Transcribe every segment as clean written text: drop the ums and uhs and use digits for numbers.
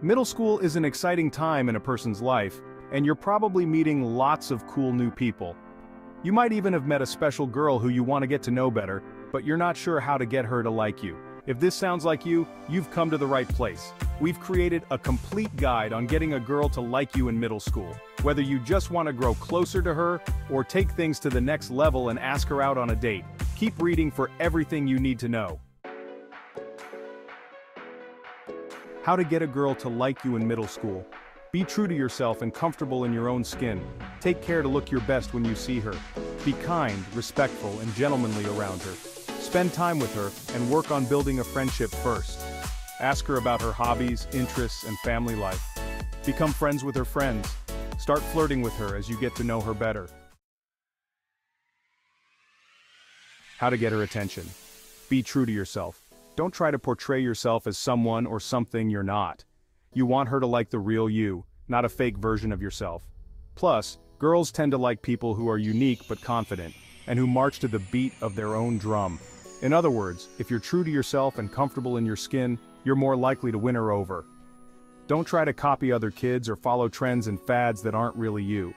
Middle school is an exciting time in a person's life, and you're probably meeting lots of cool new people. You might even have met a special girl who you want to get to know better, but you're not sure how to get her to like you. If this sounds like you, you've come to the right place. We've created a complete guide on getting a girl to like you in middle school. Whether you just want to grow closer to her, or take things to the next level and ask her out on a date, keep reading for everything you need to know. How to get a girl to like you in middle school. Be true to yourself and comfortable in your own skin. Take care to look your best when you see her. Be kind, respectful, and gentlemanly around her. Spend time with her, and work on building a friendship first. Ask her about her hobbies, interests, and family life. Become friends with her friends. Start flirting with her as you get to know her better. How to get her attention. Be true to yourself. Don't try to portray yourself as someone or something you're not. You want her to like the real you, not a fake version of yourself. Plus, girls tend to like people who are unique but confident, and who march to the beat of their own drum. In other words, if you're true to yourself and comfortable in your skin, you're more likely to win her over. Don't try to copy other kids or follow trends and fads that aren't really you.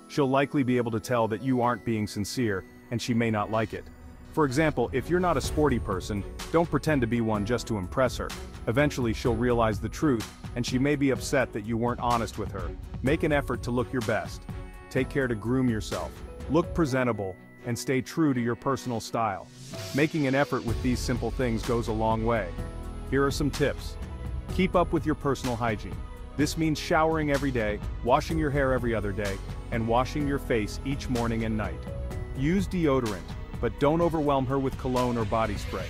She'll likely be able to tell that you aren't being sincere, and she may not like it. For example, if you're not a sporty person, don't pretend to be one just to impress her. Eventually she'll realize the truth, and she may be upset that you weren't honest with her. Make an effort to look your best. Take care to groom yourself. Look presentable, and stay true to your personal style. Making an effort with these simple things goes a long way. Here are some tips. Keep up with your personal hygiene. This means showering every day, washing your hair every other day, and washing your face each morning and night. Use deodorant, but don't overwhelm her with cologne or body spray.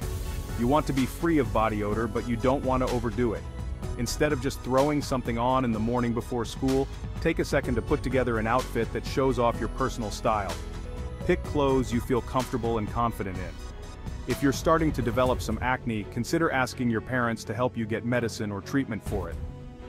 You want to be free of body odor, but you don't want to overdo it. Instead of just throwing something on in the morning before school, take a second to put together an outfit that shows off your personal style. Pick clothes you feel comfortable and confident in. If you're starting to develop some acne, consider asking your parents to help you get medicine or treatment for it.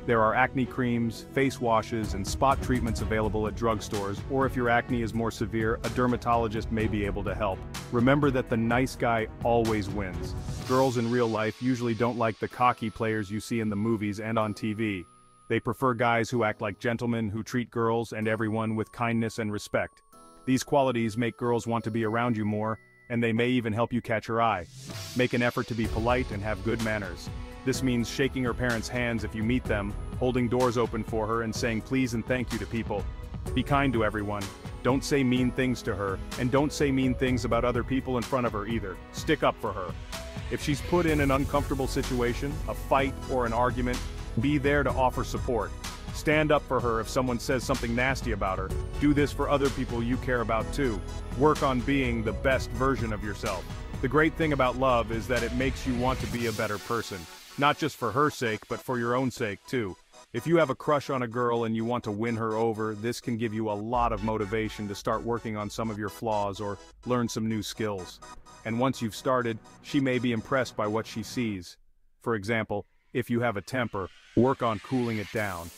There are acne creams, face washes, and spot treatments available at drugstores, or if your acne is more severe, a dermatologist may be able to help. Remember that the nice guy always wins. Girls in real life usually don't like the cocky players you see in the movies and on TV. They prefer guys who act like gentlemen, who treat girls and everyone with kindness and respect. These qualities make girls want to be around you more, and they may even help you catch her eye. Make an effort to be polite and have good manners. This means shaking her parents' hands if you meet them, holding doors open for her, and saying please and thank you to people. Be kind to everyone. Don't say mean things to her, and don't say mean things about other people in front of her either. Stick up for her. If she's put in an uncomfortable situation, a fight or an argument, be there to offer support. Stand up for her if someone says something nasty about her. Do this for other people you care about too. Work on being the best version of yourself. The great thing about love is that it makes you want to be a better person. Not just for her sake, but for your own sake too. If you have a crush on a girl and you want to win her over, this can give you a lot of motivation to start working on some of your flaws or learn some new skills. And once you've started, she may be impressed by what she sees. For example, if you have a temper, work on cooling it down.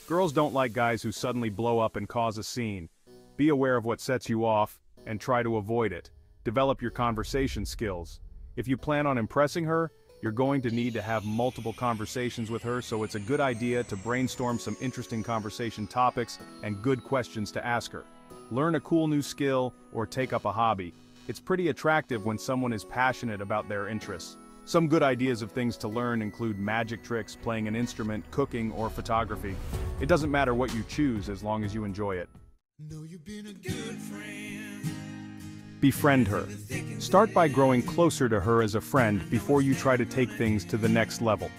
Girls don't like guys who suddenly blow up and cause a scene. Be aware of what sets you off, and try to avoid it. Develop your conversation skills. If you plan on impressing her, you're going to need to have multiple conversations with her, so it's a good idea to brainstorm some interesting conversation topics and good questions to ask her. Learn a cool new skill or take up a hobby. It's pretty attractive when someone is passionate about their interests. Some good ideas of things to learn include magic tricks, playing an instrument, cooking, or photography. It doesn't matter what you choose as long as you enjoy it. Know you've been a good friend. Befriend her. Start by growing closer to her as a friend before you try to take things to the next level.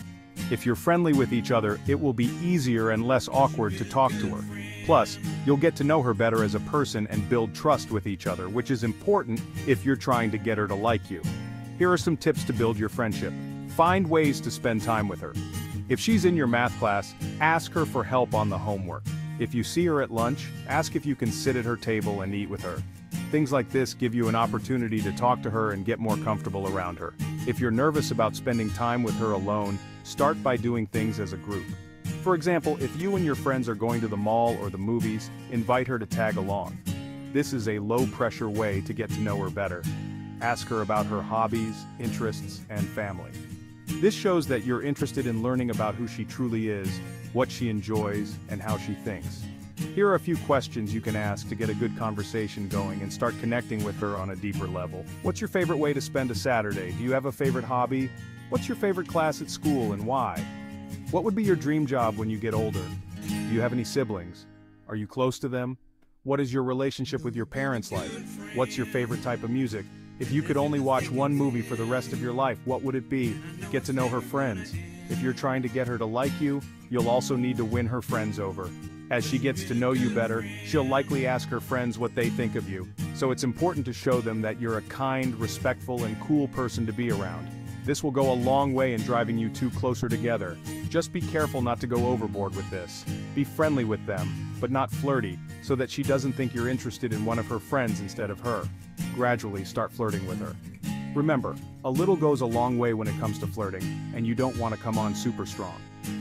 If you're friendly with each other, it will be easier and less awkward to talk to her. Plus, you'll get to know her better as a person and build trust with each other, which is important if you're trying to get her to like you. Here are some tips to build your friendship. Find ways to spend time with her. If she's in your math class, ask her for help on the homework. If you see her at lunch, ask if you can sit at her table and eat with her. Things like this give you an opportunity to talk to her and get more comfortable around her. If you're nervous about spending time with her alone, start by doing things as a group. For example, if you and your friends are going to the mall or the movies, invite her to tag along. This is a low-pressure way to get to know her better. Ask her about her hobbies, interests, and family. This shows that you're interested in learning about who she truly is, what she enjoys, and how she thinks. Here are a few questions you can ask to get a good conversation going and start connecting with her on a deeper level. What's your favorite way to spend a Saturday? Do you have a favorite hobby? What's your favorite class at school and why? What would be your dream job when you get older? Do you have any siblings? Are you close to them? What is your relationship with your parents like? What's your favorite type of music? If you could only watch one movie for the rest of your life, what would it be? Get to know her friends. If you're trying to get her to like you, you'll also need to win her friends over. As she gets to know you better, she'll likely ask her friends what they think of you. So it's important to show them that you're a kind, respectful, and cool person to be around. This will go a long way in driving you two closer together. Just be careful not to go overboard with this. Be friendly with them, but not flirty, so that she doesn't think you're interested in one of her friends instead of her. Gradually start flirting with her. Remember, a little goes a long way when it comes to flirting, and you don't want to come on super strong.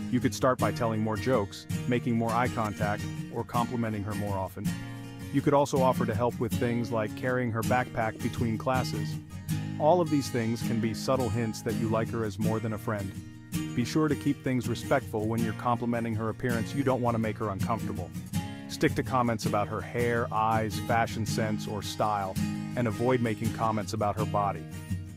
You could start by telling more jokes, making more eye contact, or complimenting her more often. You could also offer to help with things like carrying her backpack between classes. All of these things can be subtle hints that you like her as more than a friend. Be sure to keep things respectful when you're complimenting her appearance. You don't want to make her uncomfortable. Stick to comments about her hair, eyes, fashion sense, or style, and avoid making comments about her body.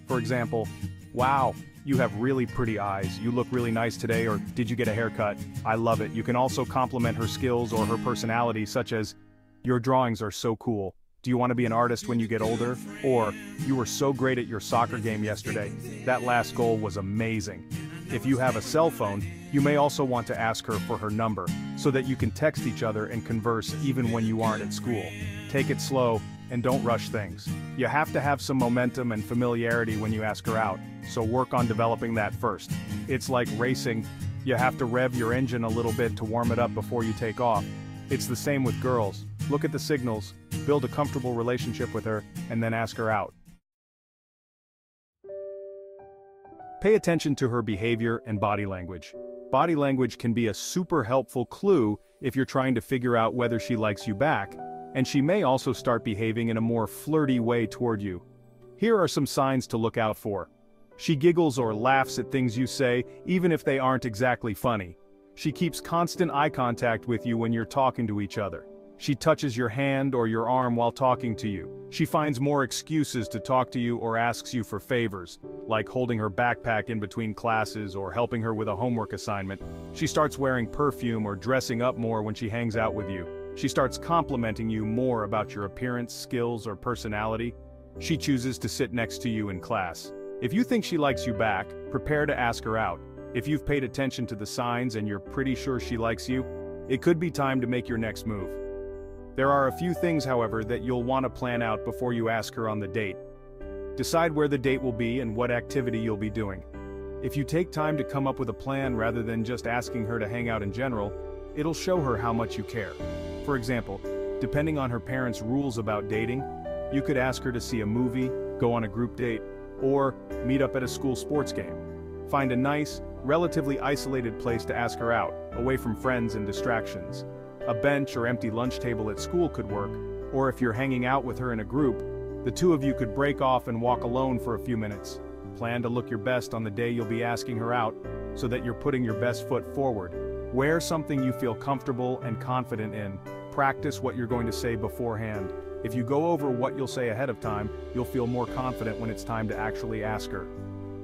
For example, "Wow, you have really pretty eyes, you look really nice today," or "Did you get a haircut? I love it." You can also compliment her skills or her personality, such as, "Your drawings are so cool. Do you want to be an artist when you get older?" Or, "You were so great at your soccer game yesterday. That last goal was amazing." If you have a cell phone, you may also want to ask her for her number, so that you can text each other and converse even when you aren't at school. Take it slow, and don't rush things. You have to have some momentum and familiarity when you ask her out, so work on developing that first. It's like racing. You have to rev your engine a little bit to warm it up before you take off. It's the same with girls. Look at the signals, build a comfortable relationship with her, and then ask her out. Pay attention to her behavior and body language. Body language can be a super helpful clue if you're trying to figure out whether she likes you back, and she may also start behaving in a more flirty way toward you. Here are some signs to look out for. She giggles or laughs at things you say, even if they aren't exactly funny. She keeps constant eye contact with you when you're talking to each other. She touches your hand or your arm while talking to you. She finds more excuses to talk to you or asks you for favors, like holding her backpack in between classes or helping her with a homework assignment. She starts wearing perfume or dressing up more when she hangs out with you. She starts complimenting you more about your appearance, skills, or personality. She chooses to sit next to you in class. If you think she likes you back, prepare to ask her out. If you've paid attention to the signs and you're pretty sure she likes you, it could be time to make your next move. There are a few things, however, that you'll want to plan out before you ask her on the date. Decide where the date will be and what activity you'll be doing. If you take time to come up with a plan rather than just asking her to hang out in general, it'll show her how much you care. For example, depending on her parents' rules about dating, you could ask her to see a movie, go on a group date, or meet up at a school sports game. Find a nice, relatively isolated place to ask her out, away from friends and distractions. A bench or empty lunch table at school could work, or if you're hanging out with her in a group, the two of you could break off and walk alone for a few minutes. Plan to look your best on the day you'll be asking her out, so that you're putting your best foot forward. Wear something you feel comfortable and confident in. Practice what you're going to say beforehand. If you go over what you'll say ahead of time, you'll feel more confident when it's time to actually ask her.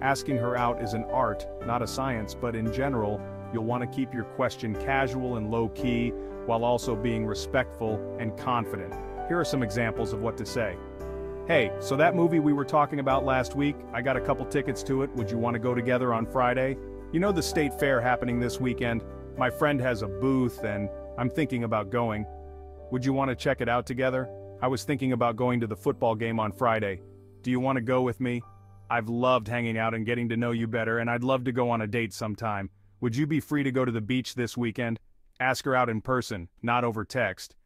Asking her out is an art, not a science, but in general, you'll want to keep your question casual and low-key, while also being respectful and confident. Here are some examples of what to say. "Hey, so that movie we were talking about last week, I got a couple tickets to it. Would you want to go together on Friday? You know the state fair happening this weekend? My friend has a booth and I'm thinking about going. Would you want to check it out together? I was thinking about going to the football game on Friday. Do you want to go with me? I've loved hanging out and getting to know you better, and I'd love to go on a date sometime. Would you be free to go to the beach this weekend?" Ask her out in person, not over text.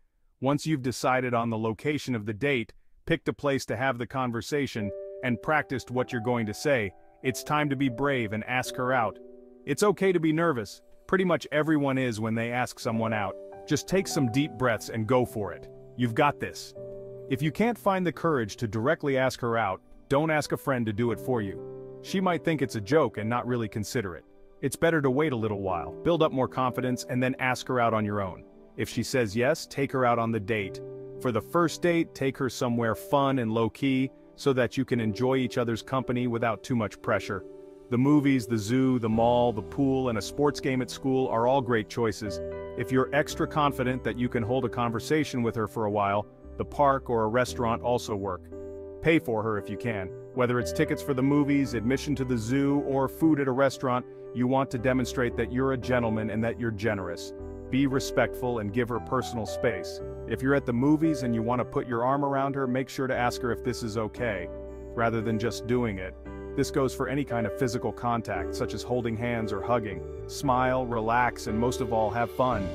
Once you've decided on the location of the date, picked a place to have the conversation, and practiced what you're going to say, it's time to be brave and ask her out. It's okay to be nervous. Pretty much everyone is when they ask someone out. Just take some deep breaths and go for it. You've got this. If you can't find the courage to directly ask her out, don't ask a friend to do it for you. She might think it's a joke and not really consider it. It's better to wait a little while, build up more confidence, and then ask her out on your own. If she says yes, take her out on the date. For the first date, take her somewhere fun and low-key, so that you can enjoy each other's company without too much pressure. The movies, the zoo, the mall, the pool, and a sports game at school are all great choices. If you're extra confident that you can hold a conversation with her for a while, the park or a restaurant also work. Pay for her if you can. Whether it's tickets for the movies, admission to the zoo, or food at a restaurant, you want to demonstrate that you're a gentleman and that you're generous. Be respectful and give her personal space. If you're at the movies and you want to put your arm around her, make sure to ask her if this is okay, rather than just doing it. This goes for any kind of physical contact, such as holding hands or hugging. Smile, relax, and most of all, have fun.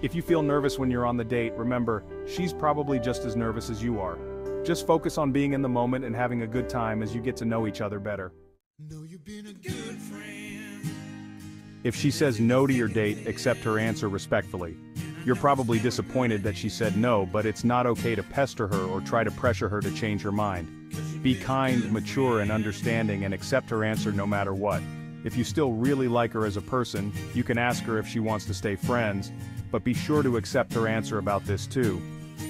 If you feel nervous when you're on the date, remember, she's probably just as nervous as you are. Just focus on being in the moment and having a good time as you get to know each other better. Know you've been a good friend. If she says no to your date, accept her answer respectfully. You're probably disappointed that she said no, but it's not okay to pester her or try to pressure her to change her mind. Be kind, mature, and understanding, and accept her answer no matter what. If you still really like her as a person, you can ask her if she wants to stay friends, but be sure to accept her answer about this too.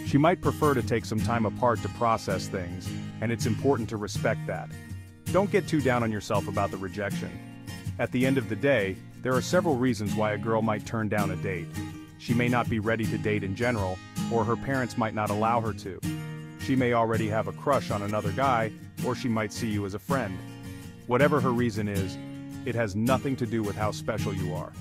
She might prefer to take some time apart to process things, and it's important to respect that. Don't get too down on yourself about the rejection. At the end of the day, there are several reasons why a girl might turn down a date. She may not be ready to date in general, or her parents might not allow her to. She may already have a crush on another guy, or she might see you as a friend. Whatever her reason is, it has nothing to do with how special you are.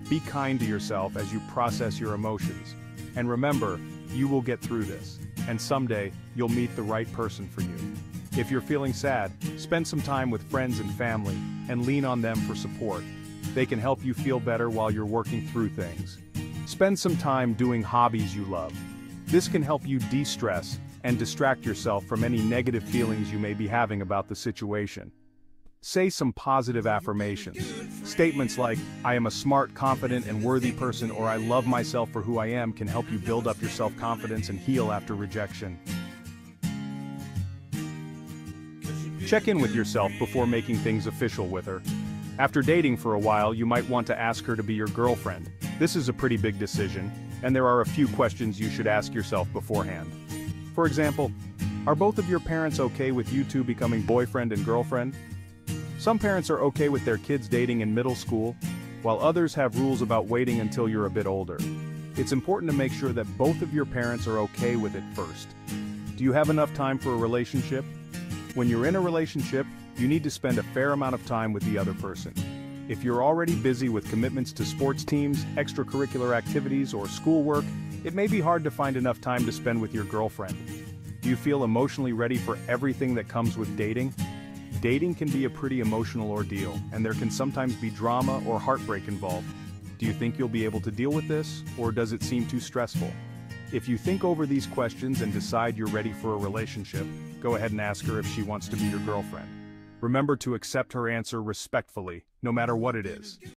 Be kind to yourself as you process your emotions. And remember, you will get through this, and someday, you'll meet the right person for you. If you're feeling sad, spend some time with friends and family, and lean on them for support. They can help you feel better while you're working through things. Spend some time doing hobbies you love. This can help you de-stress and distract yourself from any negative feelings you may be having about the situation. Say some positive affirmations. Statements like, "I am a smart, confident, and worthy person," or "I love myself for who I am," can help you build up your self-confidence and heal after rejection. Check in with yourself before making things official with her. After dating for a while, you might want to ask her to be your girlfriend. This is a pretty big decision, and there are a few questions you should ask yourself beforehand. For example, are both of your parents okay with you two becoming boyfriend and girlfriend? Some parents are okay with their kids dating in middle school, while others have rules about waiting until you're a bit older. It's important to make sure that both of your parents are okay with it first. Do you have enough time for a relationship? When you're in a relationship, you need to spend a fair amount of time with the other person. If you're already busy with commitments to sports teams, extracurricular activities, or schoolwork, it may be hard to find enough time to spend with your girlfriend. Do you feel emotionally ready for everything that comes with dating? Dating can be a pretty emotional ordeal, and there can sometimes be drama or heartbreak involved. Do you think you'll be able to deal with this, or does it seem too stressful? If you think over these questions and decide you're ready for a relationship, go ahead and ask her if she wants to be your girlfriend. Remember to accept her answer respectfully, no matter what it is.